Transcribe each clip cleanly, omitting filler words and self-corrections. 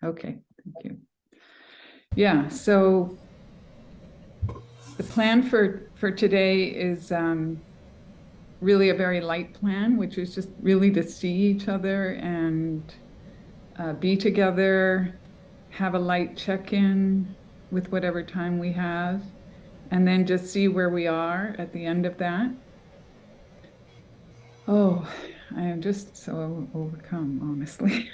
Okay, thank you. Yeah, so the plan for today is really a very light plan, which is just really to see each other and be together, have a light check-in with whatever time we have, and then just see where we are at the end of that. Oh, I am just so overcome, honestly.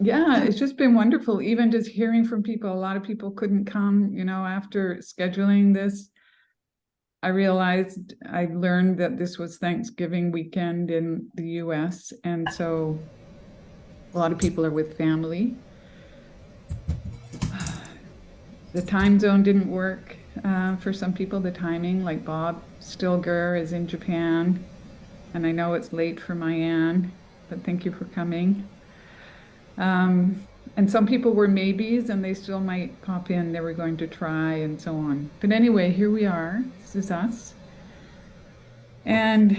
Yeah, it's just been wonderful. Even just hearing from people, a lot of people couldn't come, after scheduling this. I realized I learned that this was Thanksgiving weekend in the US. And so a lot of people are with family. The time zone didn't work for some people, the timing, like Bob Stilger is in Japan. And I know it's late for Mayanne, but thank you for coming. And some people were maybes and they still might pop in. They were going to try and so on. But anyway, here we are. This is us. And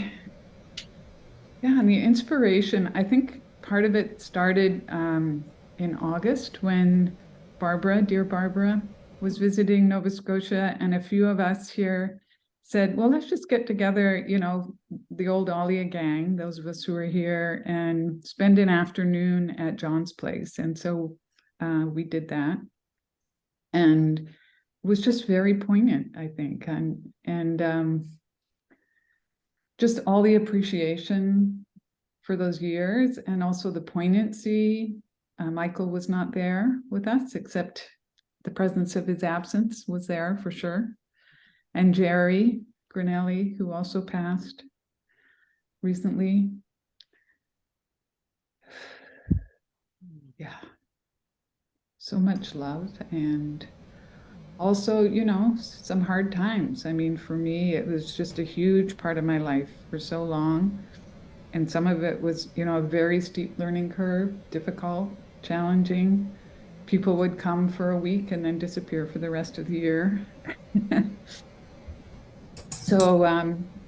yeah, and the inspiration, I think part of it started in August when Barbara, dear Barbara, was visiting Nova Scotia, and a few of us here said, well, let's just get together, the old ALIA gang, those of us who are here, and spend an afternoon at John's place. And so we did that. And it was just very poignant, I think. And just all the appreciation for those years and also the poignancy. Michael was not there with us, except the presence of his absence was there for sure. And Jerry Grinelli, who also passed recently. Yeah, so much love and also, some hard times. I mean, for me, it was just a huge part of my life for so long. And some of it was, a very steep learning curve, difficult, challenging. People would come for a week and then disappear for the rest of the year. So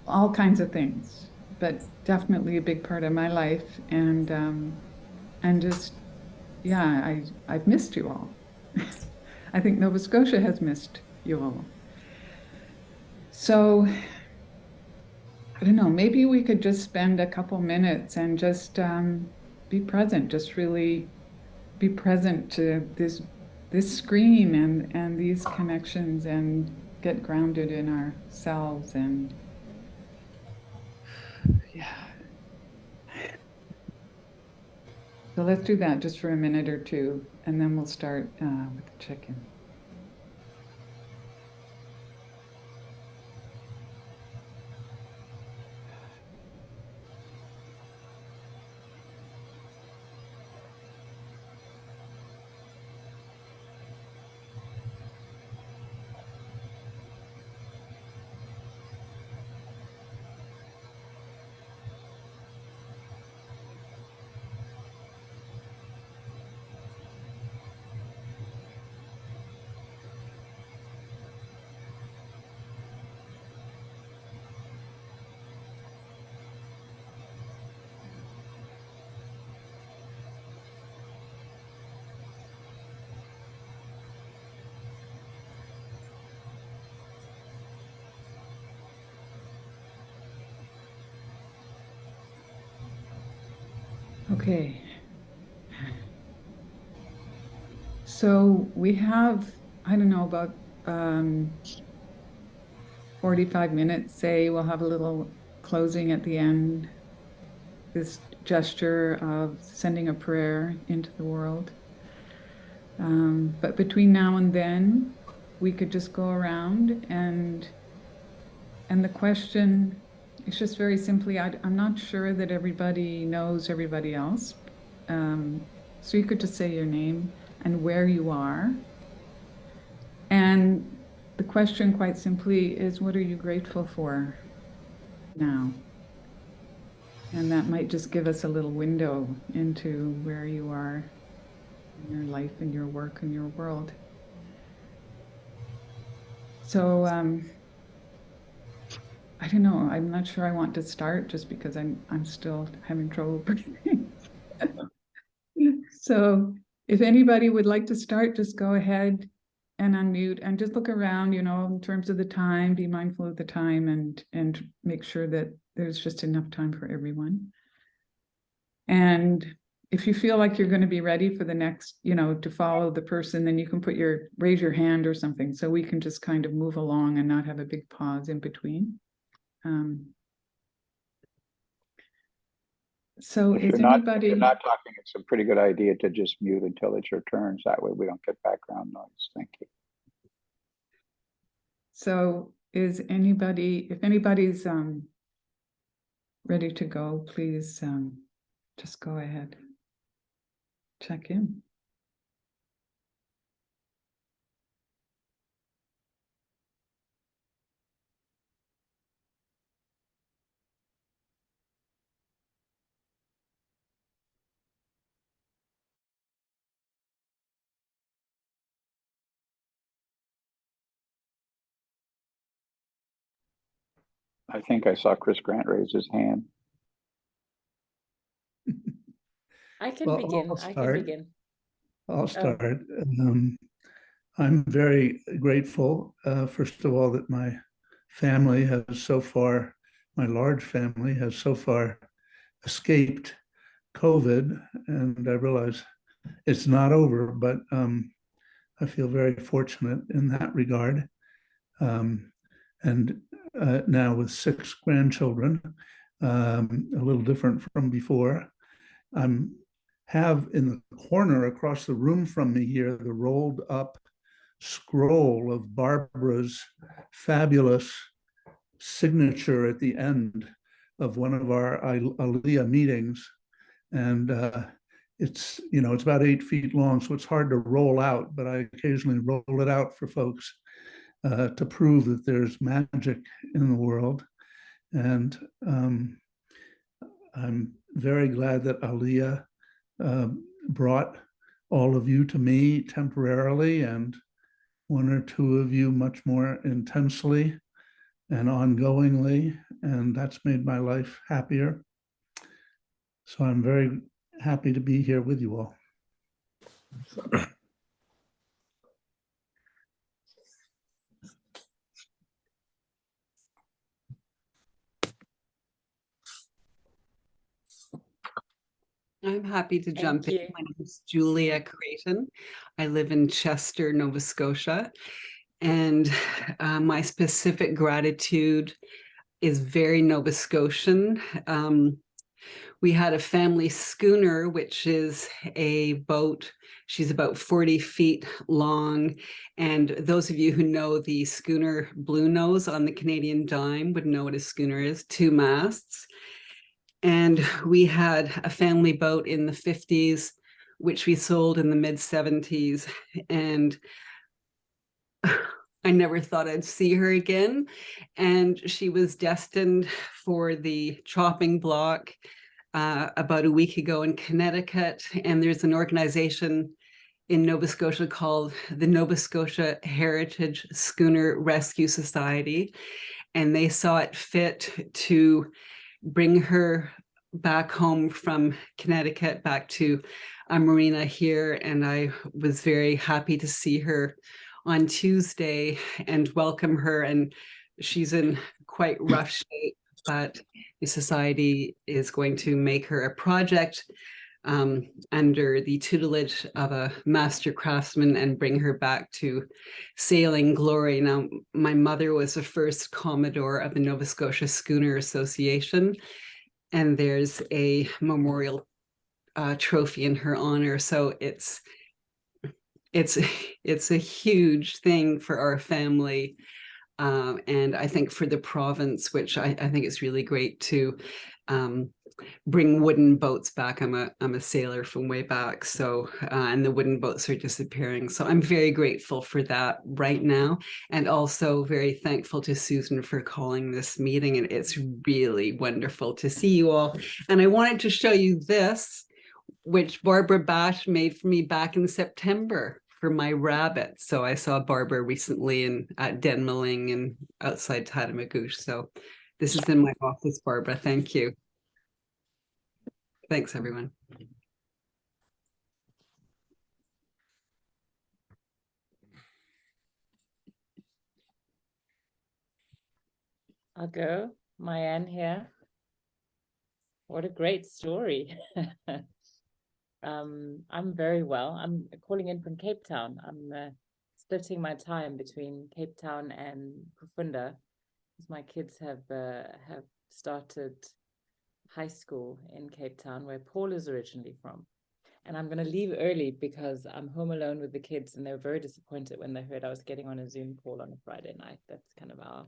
all kinds of things, but definitely a big part of my life. And just, yeah, I've missed you all. I think Nova Scotia has missed you all. So I don't know, maybe we could just spend a couple minutes and just be present, just really be present to this screen and these connections and get grounded in ourselves. And yeah. So let's do that just for a minute or two, and then we'll start with the check-in. Okay. So we have, I don't know, about 45 minutes, say. We'll have a little closing at the end, this gesture of sending a prayer into the world. But between now and then, we could just go around and the question is just very simply, I'm not sure that everybody knows everybody else. So you could just say your name and where you are. And the question quite simply is, what are you grateful for now? And that might just give us a little window into where you are in your life and your work and your world. So I don't know. I'm not sure I want to start just because I'm still having trouble breathing. So if anybody would like to start, just go ahead and unmute and just look around, in terms of the time, be mindful of the time and make sure that there's just enough time for everyone. And if you feel like you're going to be ready for the next, to follow the person, then you can raise your hand or something, so we can just kind of move along and not have a big pause in between. So if is you're anybody... if you're not talking, it's a pretty good idea to just mute until it's your turn. So that way we don't get background noise. Thank you. So if anybody's ready to go, please just go ahead. Check in. I think I saw Chris Grant raise his hand. I can begin. I'll start. I'm very grateful, first of all, that my family has so far, my large family has so far escaped COVID, and I realize it's not over, but I feel very fortunate in that regard. And now with 6 grandchildren, a little different from before, have in the corner across the room from me here the rolled up scroll of Barbara's fabulous signature at the end of one of our ALIA meetings. And it's about 8 feet long, so it's hard to roll out, but I occasionally roll it out for folks to prove that there's magic in the world. And I'm very glad that ALIA brought all of you to me temporarily, and 1 or 2 of you much more intensely and ongoingly, and that's made my life happier. So I'm very happy to be here with you all. I'm happy to jump in. you. My name is Julia Creighton. I live in Chester, Nova Scotia. And my specific gratitude is very Nova Scotian. We had a family schooner, which is a boat. She's about 40 feet long. And those of you who know the schooner Blue Nose on the Canadian Dime would know what a schooner is, 2 masts. And we had a family boat in the 50s, which we sold in the mid 70s. And I never thought I'd see her again. And she was destined for the chopping block about a week ago in Connecticut. And there's an organization in Nova Scotia called the Nova Scotia Heritage Schooner Rescue Society. And they saw it fit to bring her back home from Connecticut back to a marina here. And I was very happy to see her on Tuesday and welcome her. And she's in quite rough shape, but the society is going to make her a project under the tutelage of a master craftsman and bring her back to sailing glory. Now, my mother was the first Commodore of the Nova Scotia Schooner Association, and there's a memorial trophy in her honor. So it's a huge thing for our family. And I think for the province, which I think it's really great to bring wooden boats back. I'm a sailor from way back, so and the wooden boats are disappearing. So I'm very grateful for that right now, and also very thankful to Susan for calling this meeting. And it's really wonderful to see you all. And I wanted to show you this, which Barbara Bash made for me back in September for my rabbit. So I saw Barbara recently at Denmaling and outside Tatamagouche. So this is in my office, Barbara. Thank you. Thanks, everyone. I'll go. Mayanne here. What a great story. I'm very well. I'm calling in from Cape Town. I'm splitting my time between Cape Town and Kufunda, because my kids have started high school in Cape Town, where Paul is originally from. And I'm going to leave early because I'm home alone with the kids, and they were very disappointed when they heard I was getting on a Zoom call on a Friday night. That's kind of our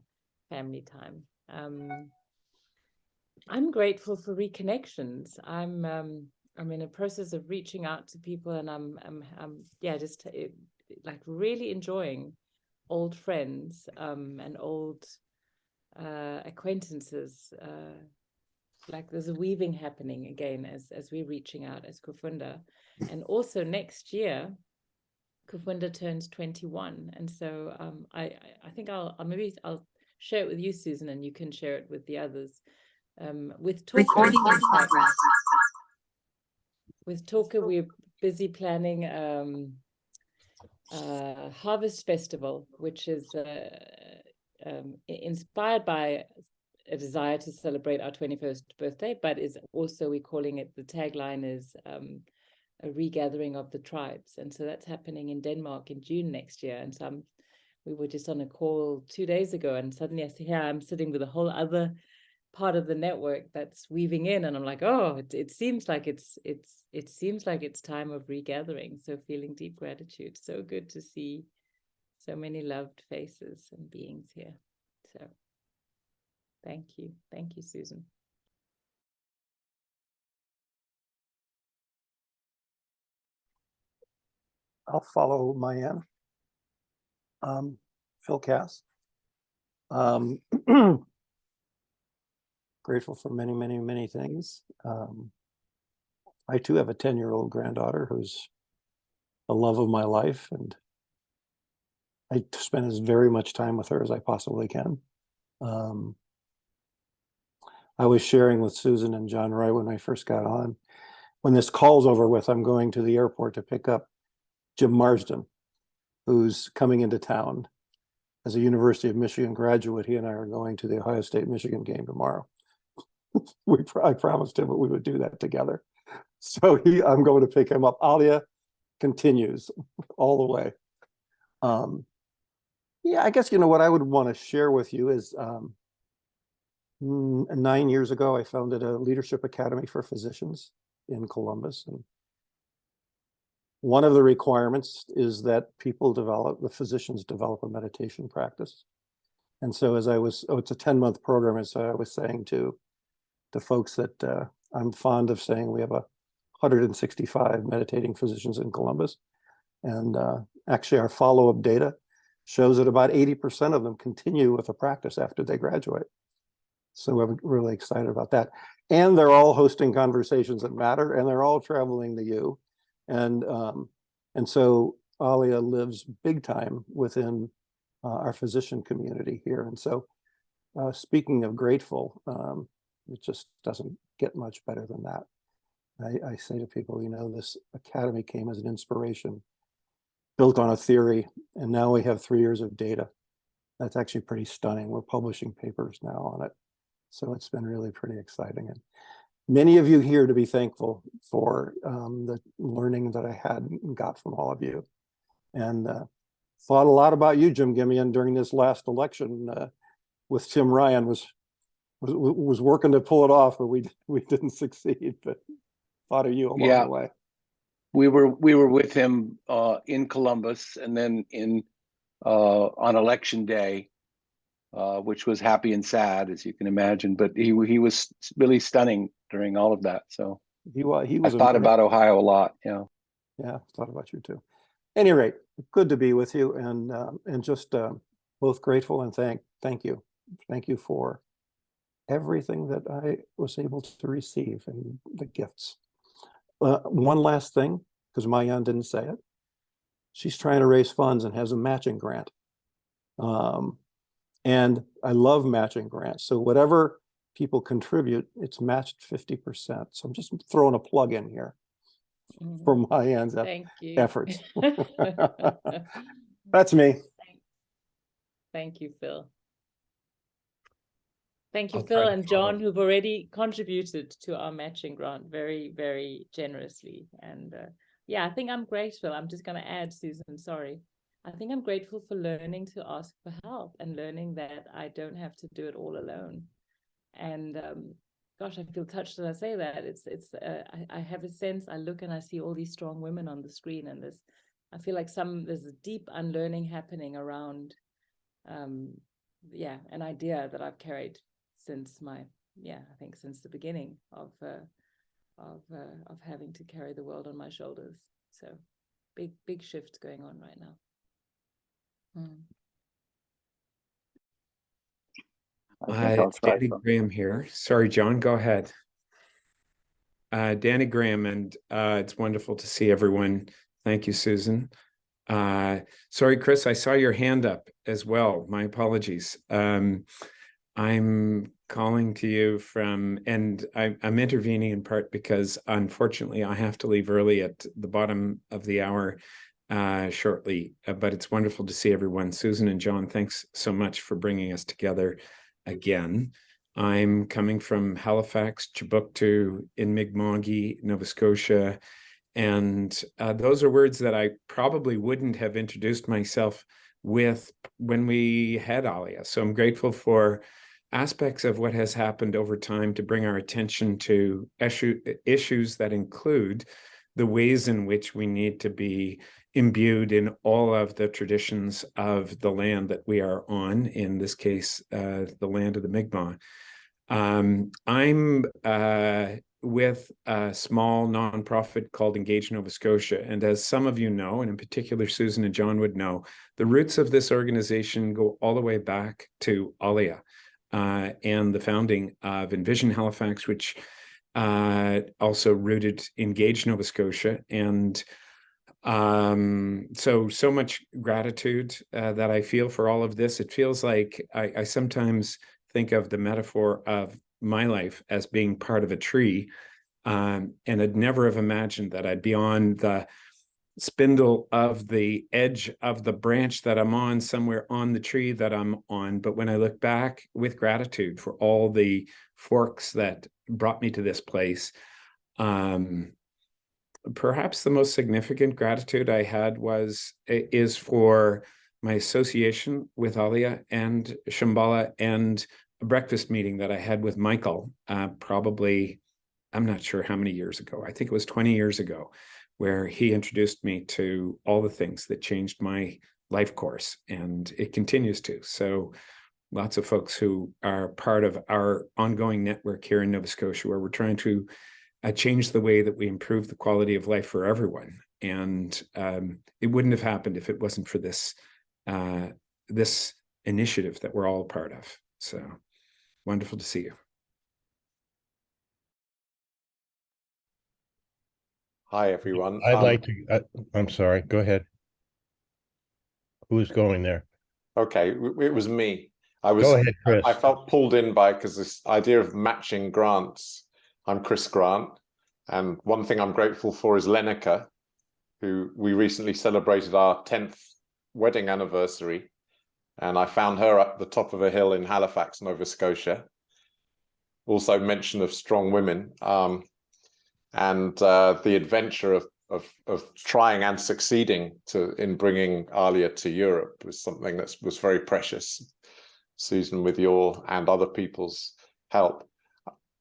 family time. I'm grateful for reconnections. I'm in a process of reaching out to people, and I'm just like really enjoying old friends and old acquaintances. Like there's a weaving happening again as we're reaching out as Kufunda. And also next year, Kufunda turns 21. And so I think I'll share it with you, Susan, and you can share it with the others. With Talker, Recording in progress. With Talker, we're busy planning Harvest Festival, which is inspired by a desire to celebrate our 21st birthday, but is also, we're calling it, the tagline is a regathering of the tribes. And so that's happening in Denmark in June next year. And so we were just on a call 2 days ago, and suddenly I see here I'm sitting with a whole other part of the network that's weaving in, and I'm like, oh, it seems like it's time of regathering. So feeling deep gratitude. So good to see so many loved faces and beings here. So thank you, Susan. I'll follow Mayanne. Phil Cass. Grateful for many, many, many things. I too have a 10-year-old granddaughter who's the love of my life, and I spend as very much time with her as I possibly can. I was sharing with Susan and John Roy when I first got on. When this call's over with, I'm going to the airport to pick up Jim Marsden, who's coming into town as a University of Michigan graduate. He and I are going to the Ohio State-Michigan game tomorrow. I promised him that we would do that together. So I'm going to pick him up. ALIA continues all the way. Yeah, I guess, what I would want to share with you is 9 years ago, I founded a leadership academy for physicians in Columbus. And one of the requirements is that the physicians develop a meditation practice. And so it's a 10-month program. And so I was saying to folks that I'm fond of saying we have 165 meditating physicians in Columbus. And actually our follow-up data shows that about 80% of them continue with a practice after they graduate. So we're really excited about that. And they're all hosting conversations that matter, and they're all traveling to you. And so ALIA lives big time within our physician community here. And so speaking of grateful, it just doesn't get much better than that. I say to people, this academy came as an inspiration, built on a theory, and now we have 3 years of data. That's actually pretty stunning. We're publishing papers now on it. So it's been really pretty exciting. And many of you here to be thankful for the learning that I had and got from all of you. And thought a lot about you, Jim Gimian, during this last election with Tim Ryan, was working to pull it off, but we didn't succeed, but thought of you along the way. We were with him in Columbus, and then on election day, which was happy and sad, as you can imagine. But he was really stunning during all of that. So he was. I thought about Ohio a lot. Yeah, thought about you too. At any rate, good to be with you, and just both grateful and thank you for everything that I was able to receive and the gifts. One last thing, because Mayanne didn't say it. She's trying to raise funds and has a matching grant. And I love matching grants. So whatever people contribute, it's matched 50%. So I'm just throwing a plug in here for Mayanne's efforts. That's me. Thank you, Phil. Thank you, I'll Phil try to and follow. John, who've already contributed to our matching grant very, very generously. And yeah, I think I'm grateful. I'm just going to add, Susan, sorry. I think I'm grateful for learning to ask for help and learning that I don't have to do it all alone. And gosh, I feel touched as I say that. I have a sense, I look and I see all these strong women on the screen, and I feel like there's a deep unlearning happening around an idea that I've carried since I think since the beginning of having to carry the world on my shoulders. So big shift going on right now. I think I'll try Danny some. Graham here. Sorry, John, go ahead. Danny Graham, and it's wonderful to see everyone. Thank you, Susan. Sorry, Chris, I saw your hand up as well. My apologies. I'm calling to you and I'm intervening in part because unfortunately I have to leave early at the bottom of the hour shortly, but it's wonderful to see everyone. Susan and John, thanks so much for bringing us together again. I'm coming from Halifax, Chibuktu in Mi'kmaq, Nova Scotia, and those are words that I probably wouldn't have introduced myself with when we had ALIA. So I'm grateful for aspects of what has happened over time to bring our attention to issues that include the ways in which we need to be imbued in all of the traditions of the land that we are on, in this case, the land of the Mi'kmaq. I'm with a small nonprofit called Engage Nova Scotia. And as some of you know, and in particular Susan and John would know, the roots of this organization go all the way back to ALIA and the founding of Envision Halifax, which also rooted Engage Nova Scotia. And so much gratitude that I feel for all of this. It feels like I sometimes think of the metaphor of my life as being part of a tree, and I'd never have imagined that I'd be on the spindle of the edge of the branch that I'm on, somewhere on the tree that I'm on. But when I look back with gratitude for all the forks that brought me to this place, perhaps the most significant gratitude I had is for my association with ALIA and Shambhala, and a breakfast meeting that I had with Michael, probably, I'm not sure how many years ago. I think it was 20 years ago, where he introduced me to all the things that changed my life course, and it continues to. So lots of folks who are part of our ongoing network here in Nova Scotia, where we're trying to change the way that we improve the quality of life for everyone. And it wouldn't have happened if it wasn't for this initiative that we're all a part of. So wonderful to see you. Hi, everyone. I'd like to, I'm sorry, go ahead. Who's going there? Okay, it was me. Go ahead, Chris. I felt pulled in because this idea of matching grants. I'm Chris Grant, and one thing I'm grateful for is Lenica, who we recently celebrated our 10th wedding anniversary, and I found her up the top of a hill in Halifax, Nova Scotia. Also mention of strong women, and the adventure of trying and succeeding in bringing ALIA to Europe was something that was very precious. Susan, with your and other people's help.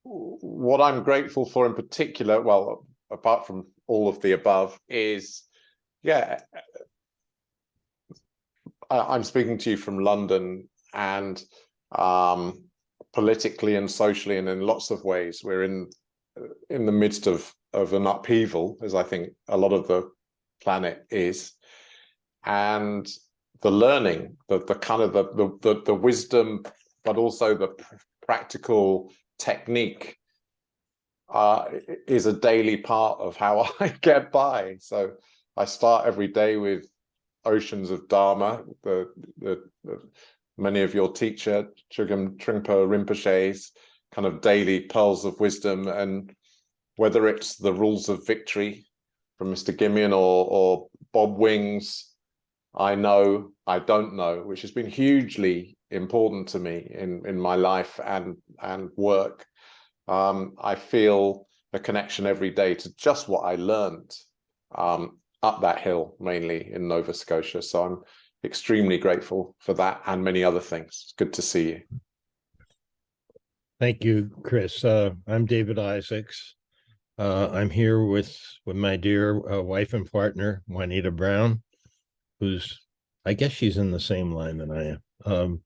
What I'm grateful for in particular, well, apart from all of the above, is, I'm speaking to you from London, and politically and socially and in lots of ways, we're in the midst of an upheaval, as I think a lot of the planet is, and the learning, the kind of the wisdom, but also the practical technique is a daily part of how I get by. So I start every day with oceans of Dharma, the many of your teacher Chögyam Trungpa Rinpoche's kind of daily pearls of wisdom, and whether it's the rules of victory from Mr. Gimian or Bob Wing's I know, I don't know, which has been hugely important to me in my life and work. I feel a connection every day to just what I learned up that hill, mainly in Nova Scotia. So I'm extremely grateful for that and many other things. It's good to see you. Thank you, Chris. I'm David Isaacs. I'm here with my dear wife and partner, Juanita Brown, who's, I guess she's in the same line that I am.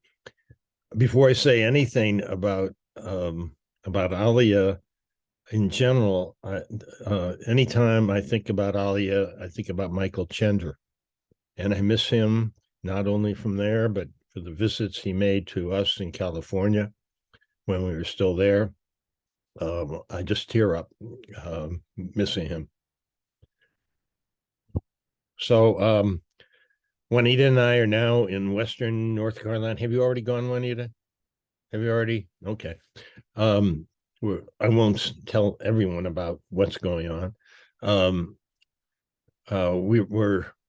Before I say anything about ALIA in general, anytime I think about ALIA, I think about Michael Chender, and I miss him not only from there, but for the visits he made to us in California when we were still there. I just tear up missing him. So Juanita and I are now in Western North Carolina. Have you already gone, Juanita? Have you already? Okay. I won't tell everyone about what's going on.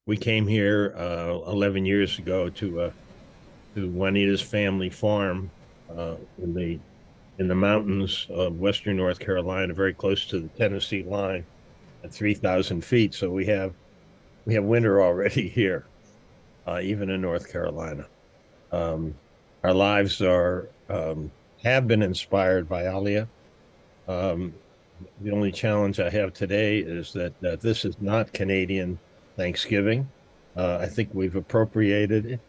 We came here 11 years ago to Juanita's family farm in the mountains of Western North Carolina, very close to the Tennessee line at 3,000 feet. So we have winter already here, even in North Carolina. Our lives have been inspired by ALIA. The only challenge I have today is that this is not Canadian Thanksgiving. I think we've appropriated it.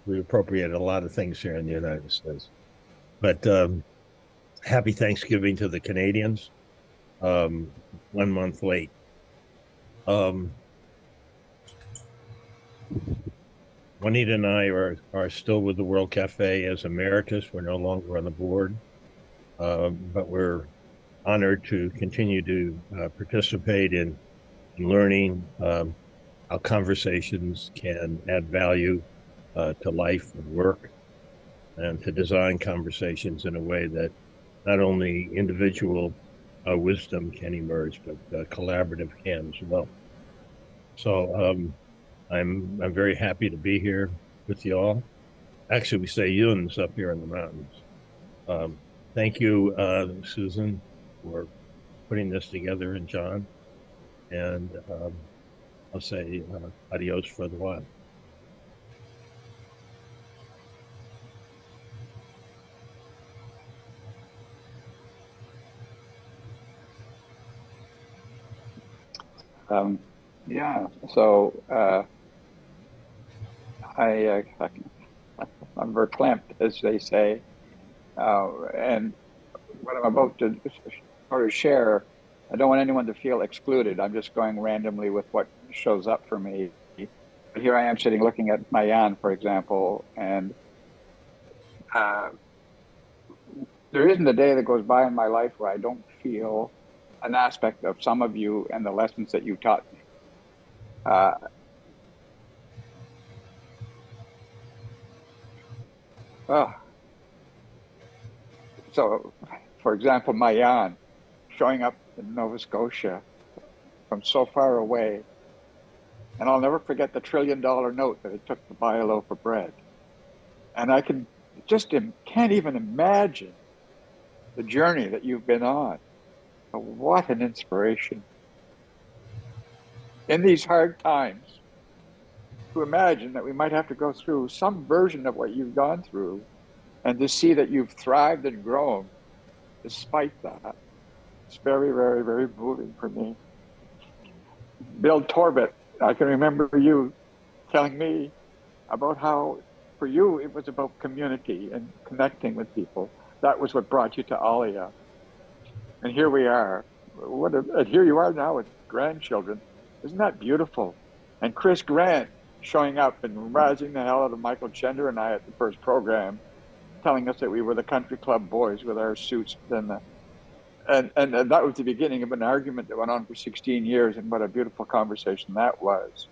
We appropriated a lot of things here in the United States. But happy Thanksgiving to the Canadians. 1 month late. Juanita and I are still with the World Cafe as emeritus. We're no longer on the board, but we're honored to continue to participate in learning how conversations can add value to life and work, and to design conversations in a way that not only individual wisdom can emerge, but collaborative can as well. So I'm very happy to be here with you all. Actually, we say Yuns up here in the mountains. Thank you, Susan, for putting this together, and John. And I'll say adios for the while. Yeah, so I'm verklempt, as they say, and what I'm about to sort of share, I don't want anyone to feel excluded. I'm just going randomly with what shows up for me. Here I am sitting looking at Mayan, for example, and there isn't a day that goes by in my life where I don't feel an aspect of some of you and the lessons that you taught me. So, for example, Mayan showing up in Nova Scotia from so far away, and I'll never forget the $1 trillion note that it took to buy a loaf of bread. And I can't even imagine the journey that you've been on. But what an inspiration. In these hard times, to imagine that we might have to go through some version of what you've gone through, and to see that you've thrived and grown despite that, it's very, very, very moving for me. Bill Torbett, I can remember you telling me about how, for you, it was about community and connecting with people. That was what brought you to ALIA. And here we are. And here you are now with grandchildren. Isn't that beautiful? And Chris Grant showing up and razzing the hell out of Michael Chender and I at the first program, telling us that we were the country club boys with our suits. And that was the beginning of an argument that went on for 16 years, and what a beautiful conversation that was.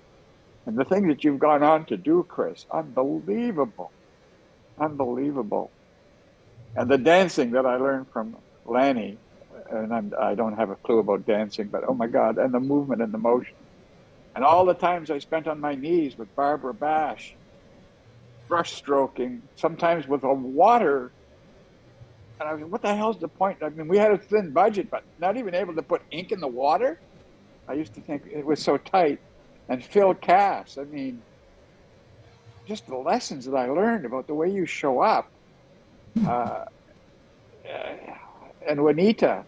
And the thing that you've gone on to do, Chris, unbelievable, unbelievable. And the dancing that I learned from Lanny, and I don't have a clue about dancing, but oh my God, and the movement and the motion. And all the times I spent on my knees with Barbara Bash, brush stroking, sometimes with a water. And I mean, what the hell's the point? I mean, we had a thin budget, but not even able to put ink in the water. I used to think it was so tight. And fill casts. I mean, just the lessons that I learned about the way you show up. And Juanita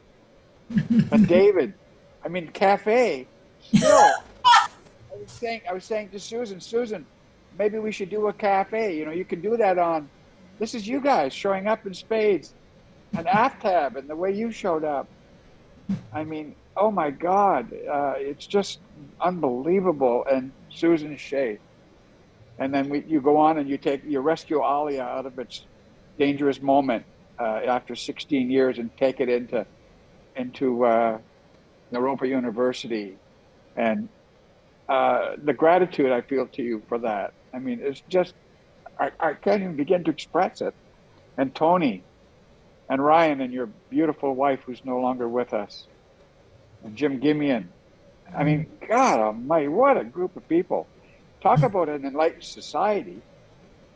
and David. I mean, cafe. Still, I was saying to Susan, maybe we should do a cafe. You know, you can do that on. This is you guys showing up in spades, an AFTAB, and the way you showed up. I mean, oh my God, it's just unbelievable. And Susan Shea. And then you go on and you rescue ALIA out of its dangerous moment after 16 years and take it into Naropa University. And the gratitude I feel to you for that. I mean, it's just, I can't even begin to express it. And Tony and Ryan and your beautiful wife who's no longer with us. And Jim Gimian. I mean, God almighty, what a group of people. Talk about an enlightened society.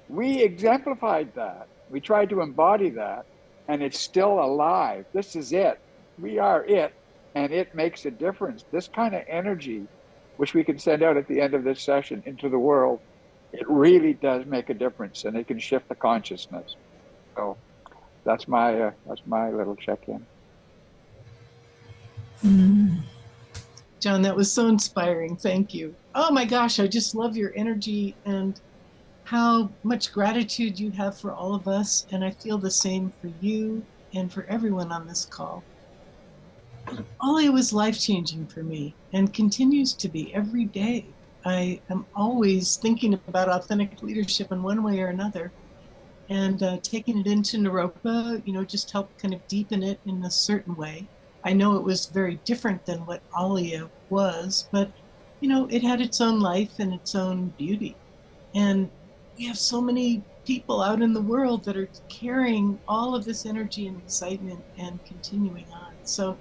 We exemplified that. We tried to embody that, and it's still alive. This is it. We are it, and it makes a difference. This kind of energy, which we can send out at the end of this session into the world, it really does make a difference, and it can shift the consciousness. So that's my little check-in. John, that was so inspiring. Thank you. Oh my gosh, I just love your energy and how much gratitude you have for all of us. And I feel the same for you and for everyone on this call. ALIA was life-changing for me and continues to be every day. I am always thinking about authentic leadership in one way or another. And taking it into Naropa, you know, just helped kind of deepen it in a certain way. I know it was very different than what ALIA was, but, you know, it had its own life and its own beauty. And we have so many people out in the world that are carrying all of this energy and excitement and continuing on. So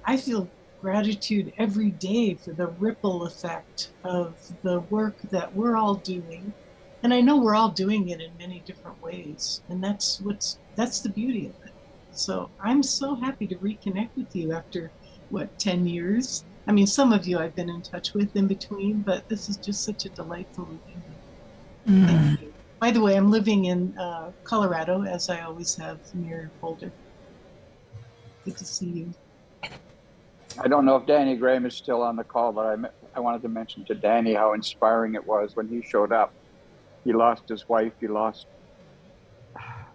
I feel gratitude every day for the ripple effect of the work that we're all doing. And I know we're all doing it in many different ways. And that's the beauty of it. So I'm so happy to reconnect with you after, 10 years? I mean, some of you I've been in touch with in between, but this is just such a delightful reunion. Thank you. By the way, I'm living in Colorado, as I always have, near Boulder. Good to see you. I don't know if Danny Graham is still on the call, but I wanted to mention to Danny how inspiring it was when he showed up. He lost his wife, he lost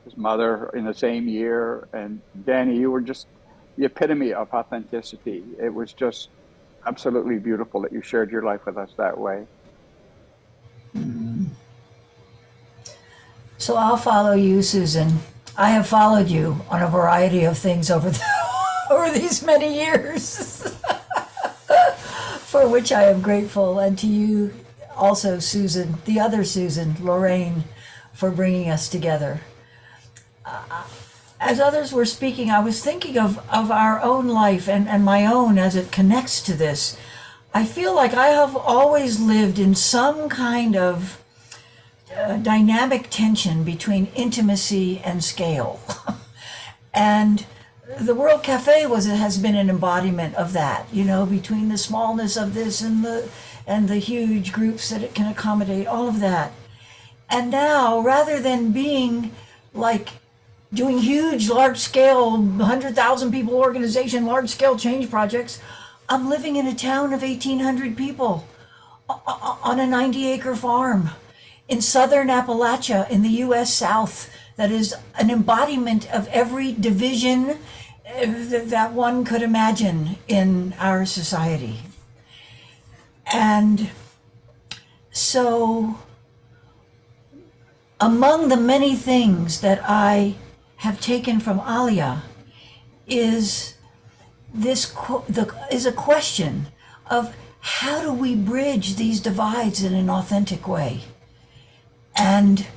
his mother in the same year. And Danny, you were just the epitome of authenticity. It was just absolutely beautiful that you shared your life with us that way. So I'll follow you, Susan. I have followed you on a variety of things over these many years, for which I am grateful. And to you also, Susan, the other Susan, Lorraine, for bringing us together. As others were speaking, I was thinking of our own life and my own as it connects to this. I feel like I have always lived in some kind of dynamic tension between intimacy and scale. And the World Cafe has been an embodiment of that, you know, between the smallness of this and the huge groups that it can accommodate, all of that. And now, rather than being like doing huge, large-scale, 100,000 people organization, large-scale change projects, I'm living in a town of 1,800 people on a 90-acre farm in southern Appalachia in the U.S. South that is an embodiment of every division that one could imagine in our society. And so among the many things that I have taken from ALIA is a question of how do we bridge these divides in an authentic way? And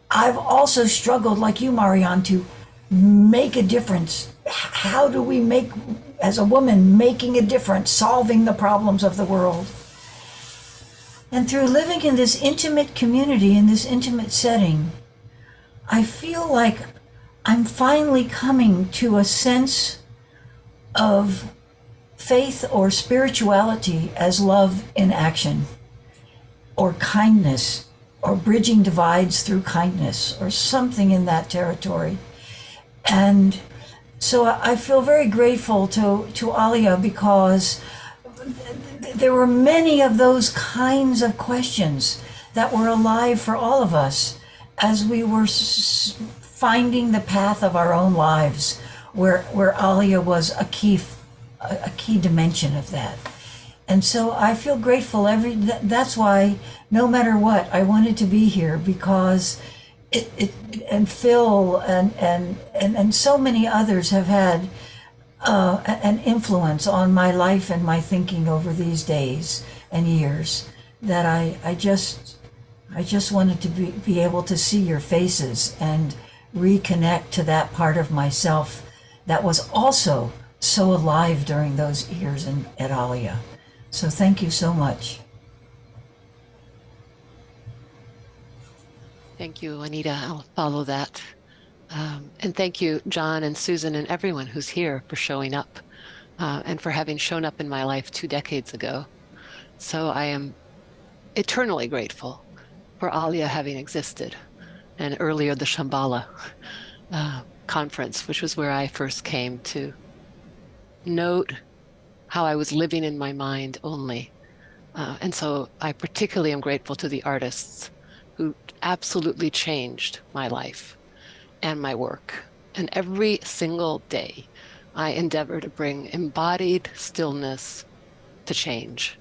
I've also struggled, like you, Marianne, to make a difference. How do we make, as a woman, making a difference, solving the problems of the world? And through living in this intimate community, in this intimate setting, I feel like I'm finally coming to a sense of faith or spirituality as love in action, or kindness, or bridging divides through kindness, or something in that territory. And so I feel very grateful to ALIA, because there were many of those kinds of questions that were alive for all of us as we were finding the path of our own lives, where ALIA was a key dimension of that. And so I feel grateful that's why no matter what, I wanted to be here, because and Phil and so many others have had an influence on my life and my thinking over these days and years, that I just wanted to be able to see your faces and reconnect to that part of myself that was also so alive during those years at ALIA. So thank you so much. Thank you, Anita. I'll follow that. And thank you, John and Susan and everyone who's here for showing up and for having shown up in my life 2 decades ago. So I am eternally grateful for ALIA having existed, and earlier the Shambhala conference, which was where I first came to note how I was living in my mind only. And so I particularly am grateful to the artists who absolutely changed my life and my work. And every single day, I endeavor to bring embodied stillness to change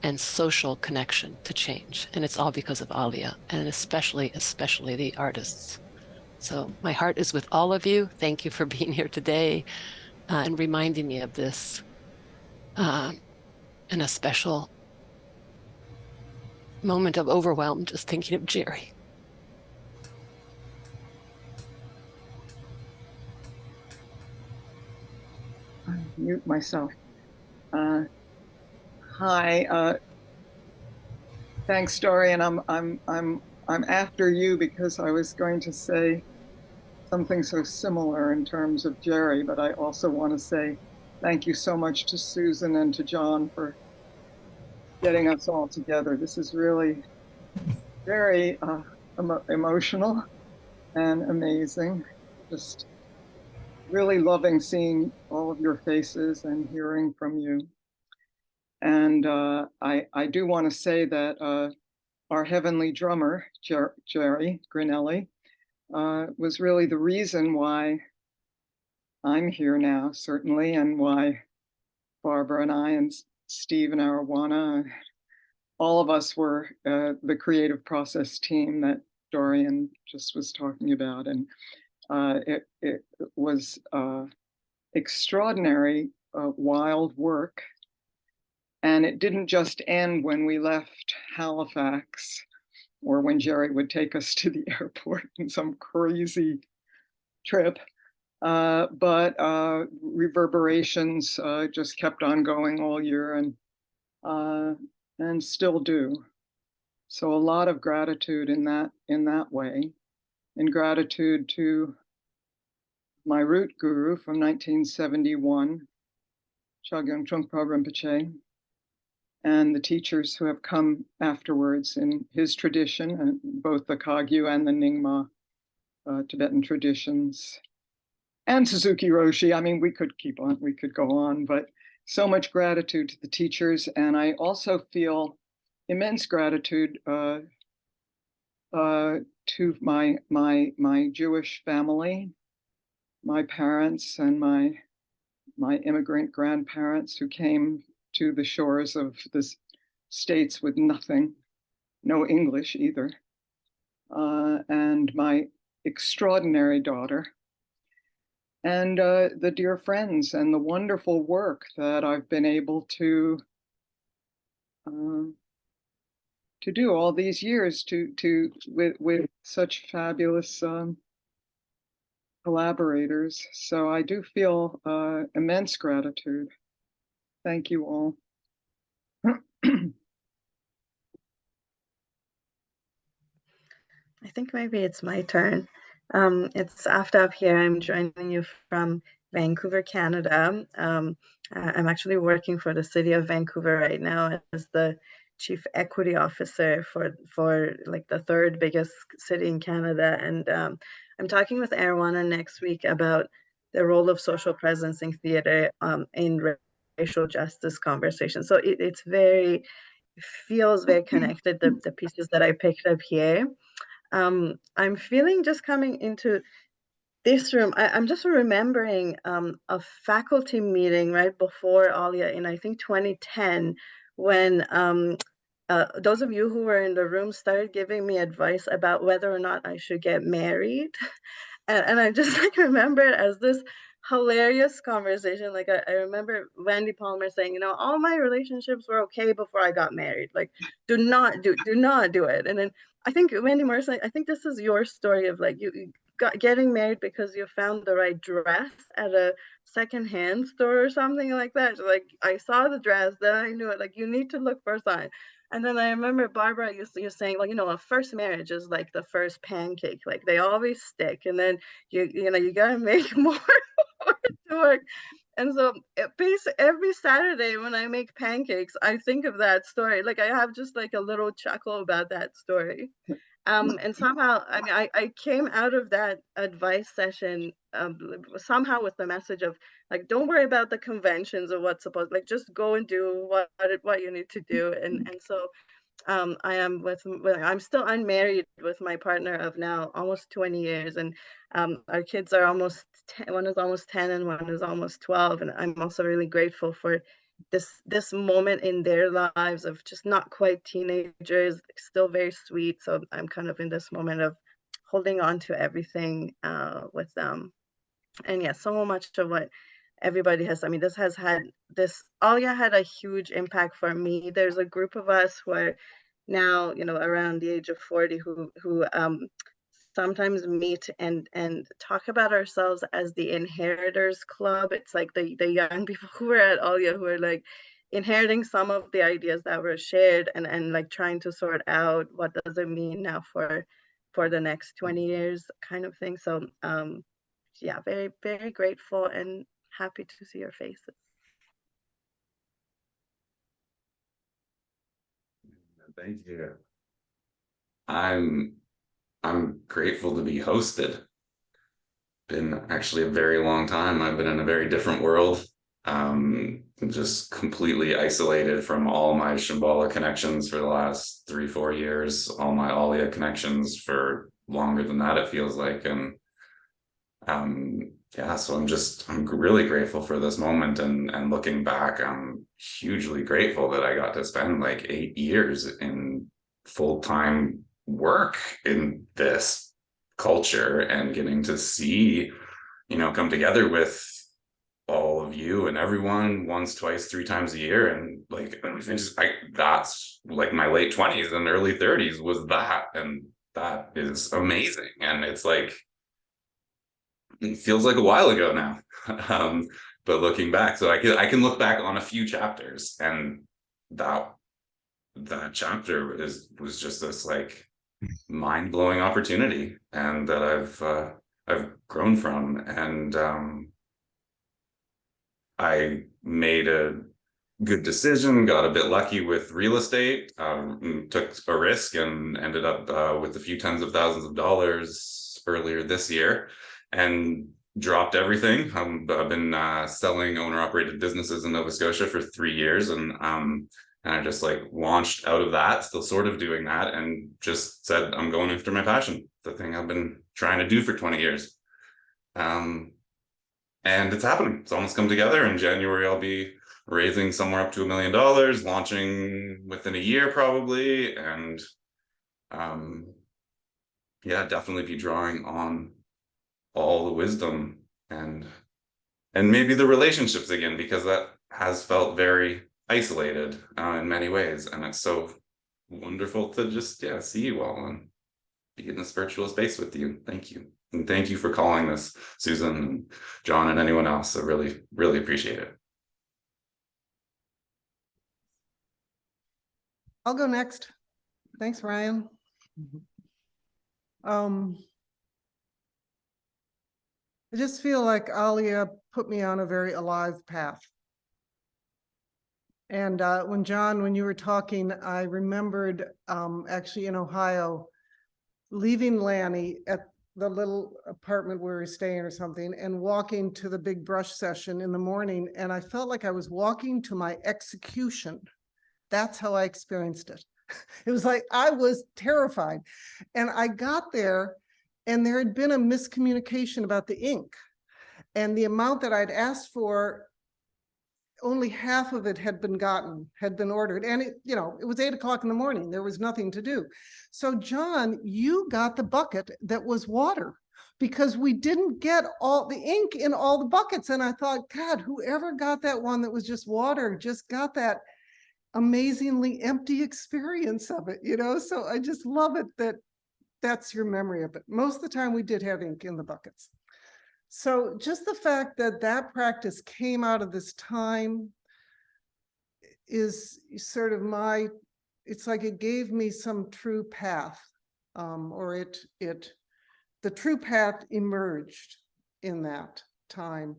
and social connection to change. And it's all because of ALIA, and especially the artists. So my heart is with all of you. Thank you for being here today and reminding me of this in a special moment of overwhelm, just thinking of Jerry. I mute myself. Hi. Thanks, Dorian. I'm after you because I was going to say something so similar in terms of Jerry, but I also want to say thank you so much to Susan and to John for getting us all together. This is really very emotional and amazing. Just really loving seeing all of your faces and hearing from you. And I do want to say that our heavenly drummer, Jerry Grinelli, was really the reason why I'm here now, certainly, and why Barbara and I and Steve and Arowana, all of us were the creative process team that Dorian just was talking about. And it was extraordinary, wild work. And it didn't just end when we left Halifax or when Jerry would take us to the airport in some crazy trip, but reverberations just kept on going all year and still do. So a lot of gratitude in that way, and gratitude to my root guru from 1971, Chogyam Trungpa Rinpoche, and the teachers who have come afterwards in his tradition, both the Kagyu and the Nyingma Tibetan traditions, and Suzuki Roshi. I mean, we could go on, but so much gratitude to the teachers. And I also feel immense gratitude to my Jewish family, my parents and my immigrant grandparents who came to the shores of the States with nothing, no English either, and my extraordinary daughter, and the dear friends and the wonderful work that I've been able to do all these years with such fabulous collaborators. So I do feel immense gratitude. Thank you all. I think maybe it's my turn. It's Aftab here. I'm joining you from Vancouver, Canada. I'm actually working for the city of Vancouver right now as the chief equity officer for like the third biggest city in Canada. And I'm talking with Erwana next week about the role of social presence in theater in racial justice conversation. So it feels very connected, the pieces that I picked up here. I'm feeling just coming into this room, I'm just remembering a faculty meeting right before ALIA in, I think, 2010, when those of you who were in the room started giving me advice about whether or not I should get married. And I just like remember it as this hilarious conversation. Like I remember Wendy Palmer saying, all my relationships were okay before I got married. Like, do not do it. And then I think Wendy Morrison, I think this is your story of like you got getting married because you found the right dress at a secondhand store or something like that. So like I saw the dress, then I knew it. Like you need to look for a sign. And then I remember Barbara, you're saying, well, a first marriage is like the first pancake. Like they always stick, and then you gotta make more to work. And so every Saturday when I make pancakes, I think of that story. Like I have just like a little chuckle about that story. And somehow, I mean, I came out of that advice session somehow with the message of like, don't worry about the conventions or what's supposed, like, just go and do what you need to do. And so I'm still unmarried with my partner of now almost 20 years, and our kids are almost 10, one is almost 10 and one is almost 12, and I'm also really grateful for this moment in their lives of just not quite teenagers, still very sweet. So I'm kind of in this moment of holding on to everything with them. And yeah, so much of what everybody has, I mean, ALIA had a huge impact for me. There's a group of us who are now, around the age of 40 who sometimes meet and talk about ourselves as the Inheritors Club. It's like the young people who are at ALIA who are like inheriting some of the ideas that were shared and like trying to sort out what does it mean now for the next 20 years kind of thing. So yeah, very, very grateful and happy to see your faces. Thank you. I'm grateful to be hosted. Been actually a very long time. I've been in a very different world. Just completely isolated from all my Shambhala connections for the last 3-4 years, all my ALIA connections for longer than that, it feels like. And yeah, so I'm really grateful for this moment, and looking back, I'm hugely grateful that I got to spend like 8 years in full-time work in this culture and getting to see, come together with all of you and everyone once, twice, 3 times a year. And like, that's like my late 20s and early 30s was that. And that is amazing. And it's like, it feels like a while ago now. But looking back, so I can look back on a few chapters, and that chapter was just this like mind-blowing opportunity, and that I've grown from. And I made a good decision, got a bit lucky with real estate, took a risk and ended up with a few tens of thousands of dollars earlier this year, and dropped everything. I've been selling owner-operated businesses in Nova Scotia for 3 years, and I just like launched out of that, still sort of doing that, and just said, I'm going after my passion, the thing I've been trying to do for 20 years. And it's happening. It's almost come together. In January, I'll be raising somewhere up to $1 million, launching within a year probably, and yeah, definitely be drawing on all the wisdom and maybe the relationships again, because that has felt very isolated in many ways, and it's so wonderful to just see you all and be in the spiritual space with you. Thank you. And thank you for calling this, Susan and John and anyone else. I really, really appreciate it. I'll go next. Thanks, Ryan. I just feel like ALIA put me on a very alive path. And when you were talking, I remembered actually in Ohio, leaving Lanny at the little apartment where we were staying or something and walking to the big brush session in the morning. And I felt like I was walking to my execution. That's how I experienced it. It was like I was terrified. And I got there and there had been a miscommunication about the ink. And the amount that I'd asked for, only half of it had been ordered. And it was 8 o'clock in the morning. There was nothing to do. So John, you got the bucket that was water because we didn't get all the ink in all the buckets. And I thought, God, whoever got that one that was just water just got that amazingly empty experience of it, So I just love it that that's your memory of it. Most of the time we did have ink in the buckets. So just the fact that that practice came out of this time is sort of it's like it gave me some true path, or the true path emerged in that time.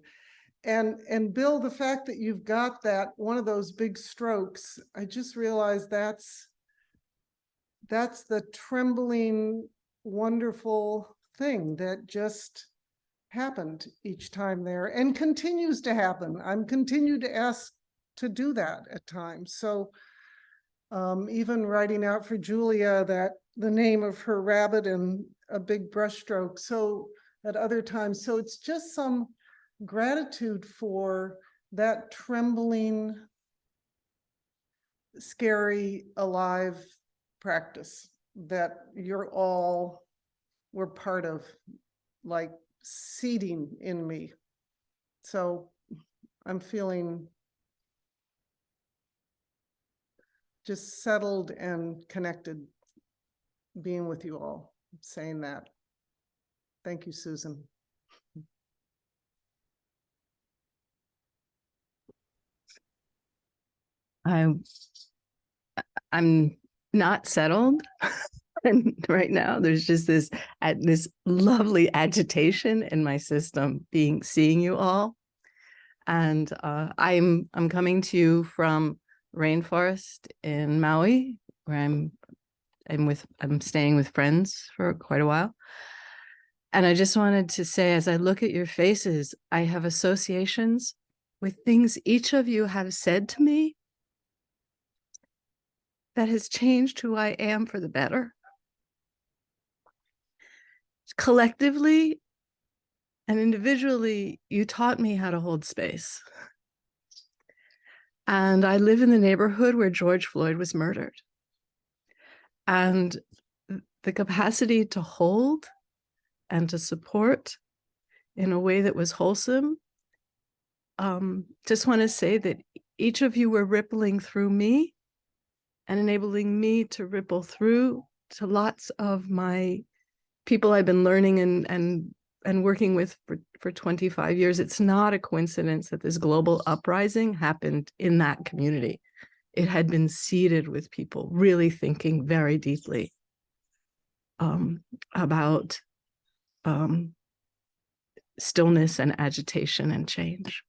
And Bill, the fact that you've got that one of those big strokes, I just realized that's the trembling, wonderful thing that just happened each time there and continues to happen. I'm continued to ask to do that at times. So even writing out for Julia that the name of her rabbit in a big brush stroke. So at other times, so it's just some gratitude for that trembling, scary, alive practice that we're part of, like seeding in me. So I'm feeling just settled and connected being with you all, saying that. Thank you, Susan. I'm not settled. And right now there's just this lovely agitation in my system seeing you all. And I'm coming to you from rainforest in Maui, where I'm staying with friends for quite a while. And I just wanted to say, as I look at your faces, I have associations with things each of you have said to me that has changed who I am for the better. Collectively and individually, you taught me how to hold space. And I live in the neighborhood where George Floyd was murdered. And the capacity to hold and to support in a way that was wholesome, just want to say that each of you were rippling through me and enabling me to ripple through to lots of my people I've been learning and working with for 25 years. It's not a coincidence that this global uprising happened in that community. It had been seeded with people really thinking very deeply about stillness and agitation and change.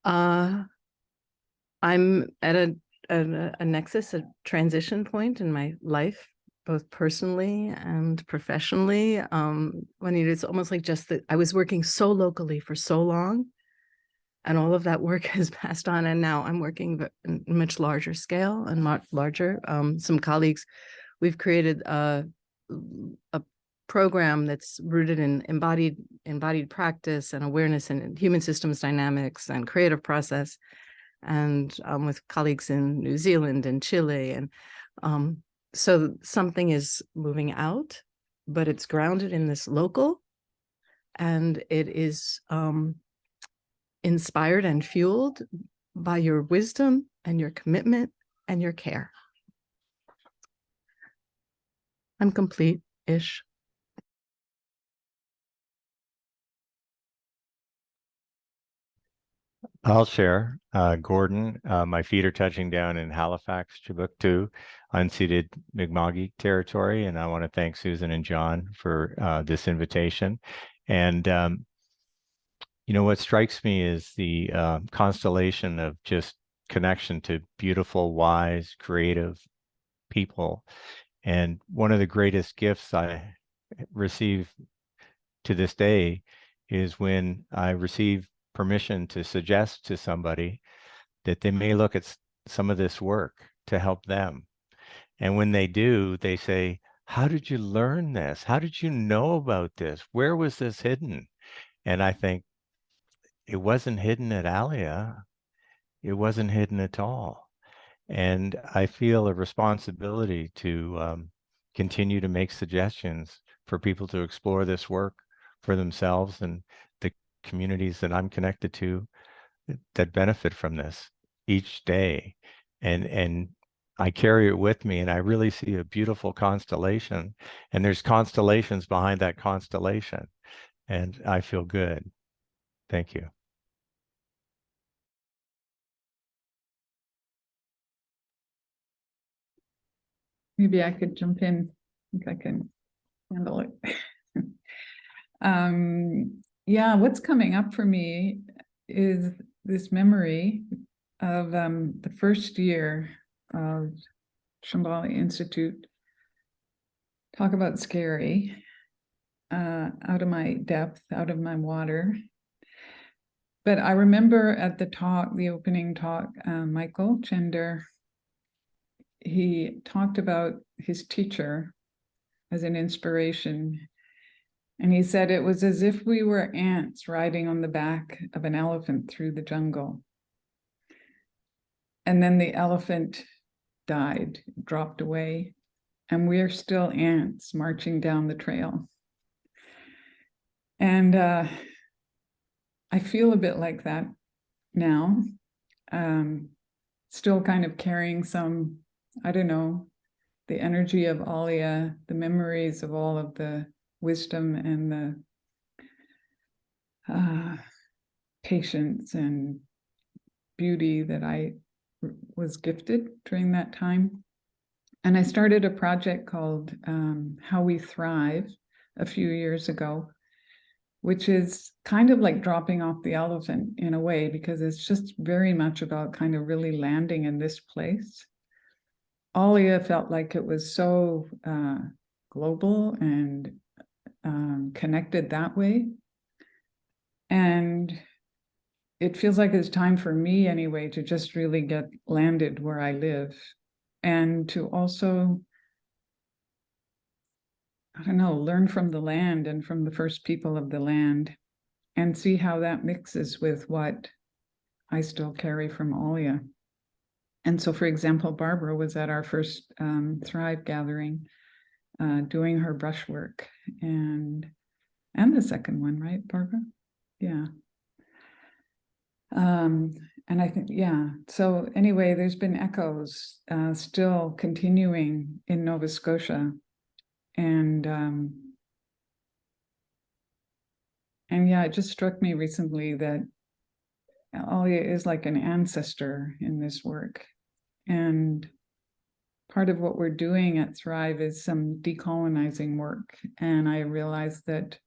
I'm at a nexus, a transition point in my life, both personally and professionally. It's almost like just that I was working so locally for so long, and all of that work has passed on, and now I'm working at a much larger scale and much larger. Some colleagues, we've created a program that's rooted in embodied practice and awareness in human systems dynamics and creative process, and with colleagues in New Zealand and Chile. And so something is moving out, but it's grounded in this local, and it is inspired and fueled by your wisdom and your commitment and your care. I'm complete-ish. I'll share. Gordon, my feet are touching down in Halifax, Timbuktu, unceded Mi'kmaq territory, and I want to thank Susan and John for this invitation. And you know, what strikes me is the constellation of just connection to beautiful, wise, creative people. And one of the greatest gifts I receive to this day is when I receive permission to suggest to somebody that they may look at some of this work to help them. And when they do, they say, how did you learn this? How did you know about this? Where was this hidden? And I think it wasn't hidden at ALIA. It wasn't hidden at all. And I feel a responsibility to continue to make suggestions for people to explore this work for themselves and the communities that I'm connected to that benefit from this each day. And I carry it with me, and I really see a beautiful constellation, and there's constellations behind that constellation, and I feel good. Thank you. Maybe I could jump in. I think I can handle it. Yeah, what's coming up for me is this memory of the first year of Shambhala Institute. Talk about scary, out of my depth, out of my water. But I remember at the talk, the opening talk, Michael Chender, he talked about his teacher as an inspiration. And he said it was as if we were ants riding on the back of an elephant through the jungle. And then the elephant died, dropped away, and we're still ants marching down the trail. And I feel a bit like that now, still kind of carrying some, I don't know, the energy of ALIA, the memories of all of the wisdom and the patience and beauty that I was gifted during that time. And I started a project called How We Thrive a few years ago, which is kind of like dropping off the elephant in a way, because it's just very much about kind of really landing in this place. ALIA felt like it was so global and connected that way. And it feels like it's time for me anyway to just really get landed where I live, and to also, I don't know, learn from the land and from the first people of the land and see how that mixes with what I still carry from ALIA. And so, for example, Barbara was at our first Thrive gathering doing her brushwork, and the second one, right, Barbara? Yeah. And I think, yeah. So anyway, there's been echoes still continuing in Nova Scotia. And yeah, it just struck me recently that ALIA is like an ancestor in this work. And part of what we're doing at Thrive is some decolonizing work. And I realized that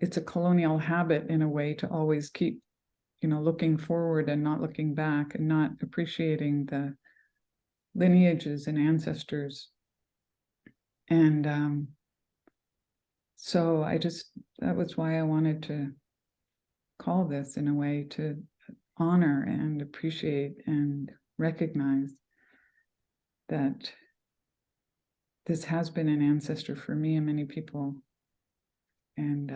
it's a colonial habit in a way to always keep, looking forward and not looking back, and not appreciating the lineages and ancestors. And so that was why I wanted to call this in a way to honor and appreciate and recognize that this has been an ancestor for me and many people. And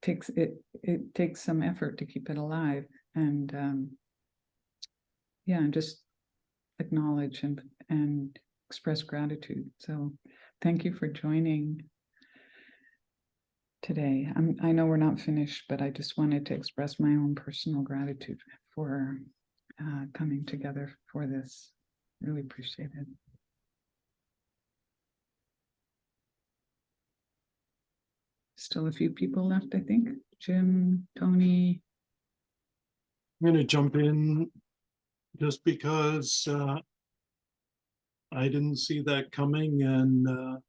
it takes some effort to keep it alive, and and just acknowledge and express gratitude. So thank you for joining today. I know we're not finished, but I just wanted to express my own personal gratitude for coming together for this. Really appreciate it. Still a few people left, I think. Jim, Tony, going to jump in just because I didn't see that coming, and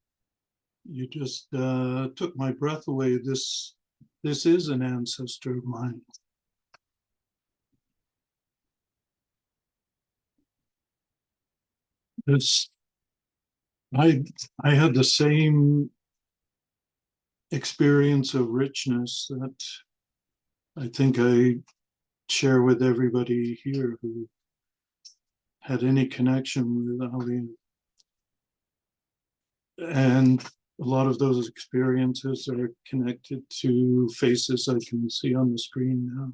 you just took my breath away. This is an ancestor of mine. This I had the same experience of richness that I think I share with everybody here who had any connection with ALIA. And a lot of those experiences are connected to faces I can see on the screen now.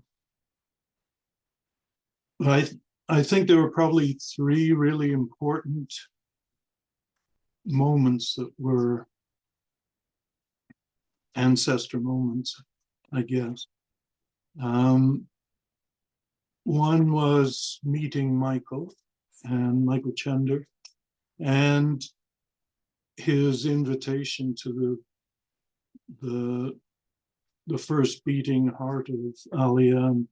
I think there were probably three really important moments that were ancestor moments, I guess. One was meeting Michael Chender, and his invitation to the first beating heart of ALIA, and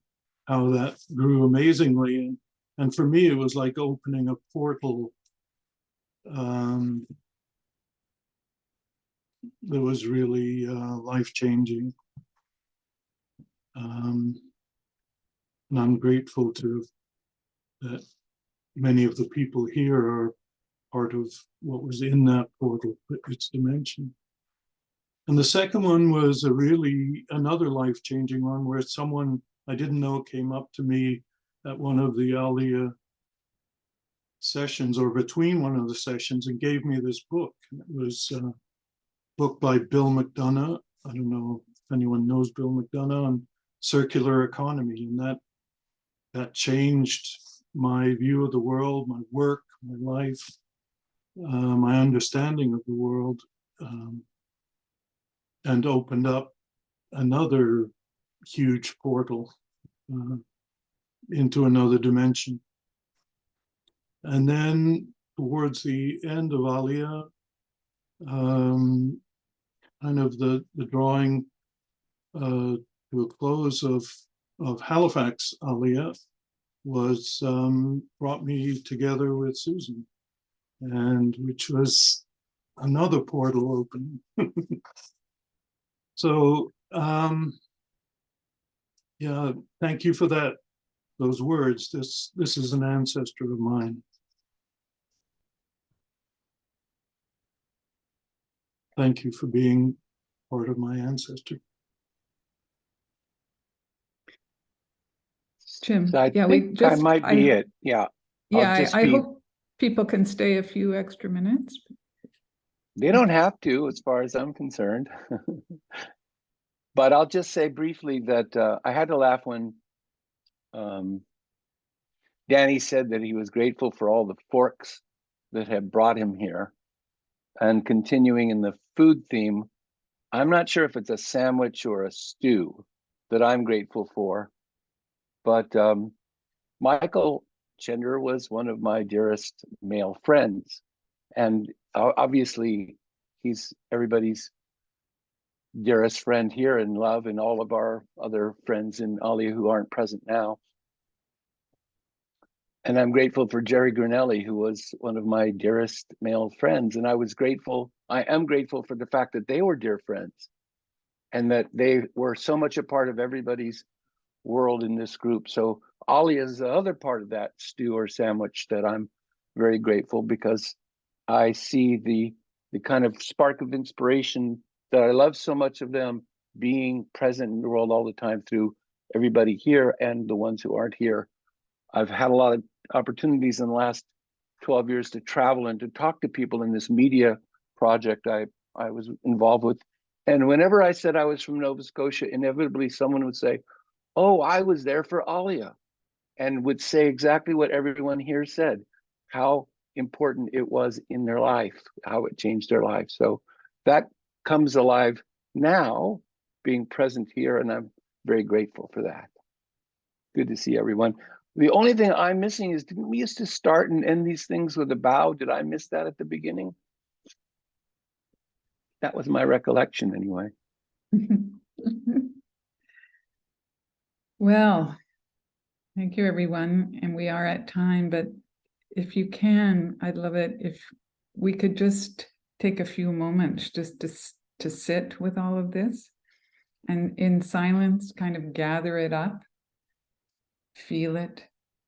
how that grew amazingly. And for me, it was like opening a portal that was really life-changing. And I'm grateful to that many of the people here are part of what was in that portal, its dimension. And the second one was another life-changing one, where someone I didn't know came up to me at one of the ALIA sessions, or between one of the sessions, and gave me this book. And it was a book by Bill McDonough. I don't know if anyone knows Bill McDonough, on circular economy. And that changed my view of the world, my work, my life, my understanding of the world, and opened up another huge portal into another dimension. And then towards the end of ALIA, kind of the drawing to a close of Halifax ALIA was brought me together with Susan, and which was another portal opening. So yeah, thank you for those words. This is an ancestor of mine. Thank you for being part of my ancestor. Jim, So I yeah, think that might be it. Yeah. Yeah, I hope people can stay a few extra minutes. They don't have to, as far as I'm concerned. But I'll just say briefly that I had to laugh when Danny said that he was grateful for all the forks that have brought him here. And continuing in the food theme, I'm not sure if it's a sandwich or a stew that I'm grateful for, but Michael Chender was one of my dearest male friends. And obviously, he's everybody's dearest friend here in love, and all of our other friends in ALIA who aren't present now. And I'm grateful for Jerry Grinelli, who was one of my dearest male friends. And I am grateful for the fact that they were dear friends and that they were so much a part of everybody's world in this group. So ALIA is the other part of that stew or sandwich that I'm very grateful, because I see the kind of spark of inspiration that I love so much of them being present in the world all the time through everybody here and the ones who aren't here. I've had a lot of opportunities in the last 12 years to travel and to talk to people in this media project I was involved with. And whenever I said I was from Nova Scotia, inevitably someone would say, "Oh, I was there for ALIA," and would say exactly what everyone here said, how important it was in their life, how it changed their life. So that comes alive now, being present here, and I'm very grateful for that. Good to see everyone. The only thing I'm missing is, didn't we used to start and end these things with a bow? Did I miss that at the beginning? That was my recollection anyway. Well, Thank you, everyone. And we are at time, but if you can, I'd love it if we could just take a few moments just to sit with all of this and in silence kind of gather it up, feel it,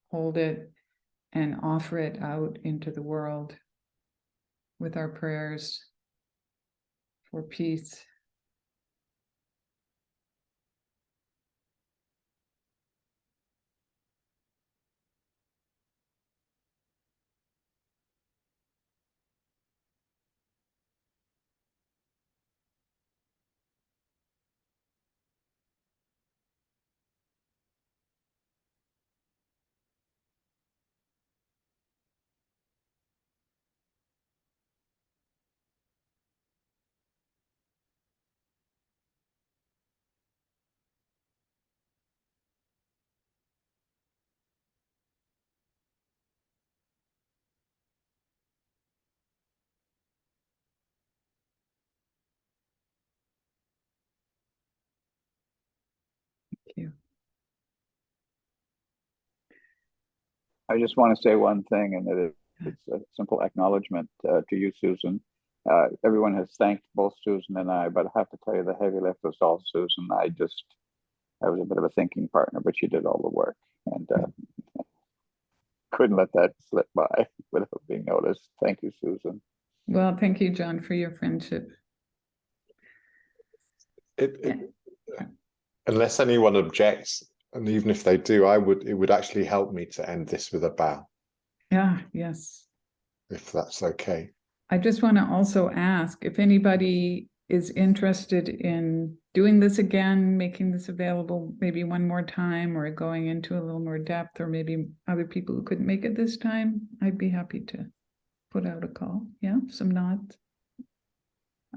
hold it, and offer it out into the world with our prayers for peace. Thank you. I just want to say one thing, and it's a simple acknowledgement to you, Susan. Everyone has thanked both Susan and I, but I have to tell you the heavy lift was all Susan. I was a bit of a thinking partner, but she did all the work, and couldn't let that slip by without being noticed. Thank you, Susan. Well, thank you, John, for your friendship. Unless anyone objects, and even if they do, it would actually help me to end this with a bow. Yeah, yes. If that's okay. I just want to also ask if anybody is interested in doing this again, making this available maybe one more time, or going into a little more depth, or maybe other people who couldn't make it this time, I'd be happy to put out a call. Yeah, some nods.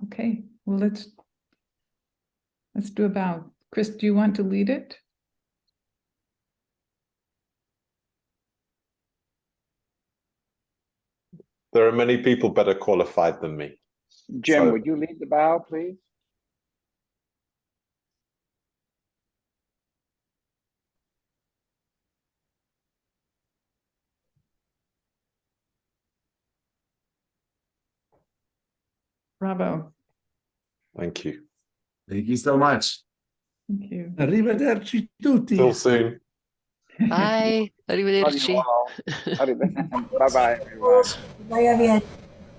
Okay, well, let's do a bow. Chris, do you want to lead it? There are many people better qualified than me. Jim, would you lead the bow, please? Bravo. Thank you. Thank you so much. Thank you. Arrivederci tutti. Till soon. Bye. Love you Arrivederci. all. Bye-bye, everyone. Bye, everyone.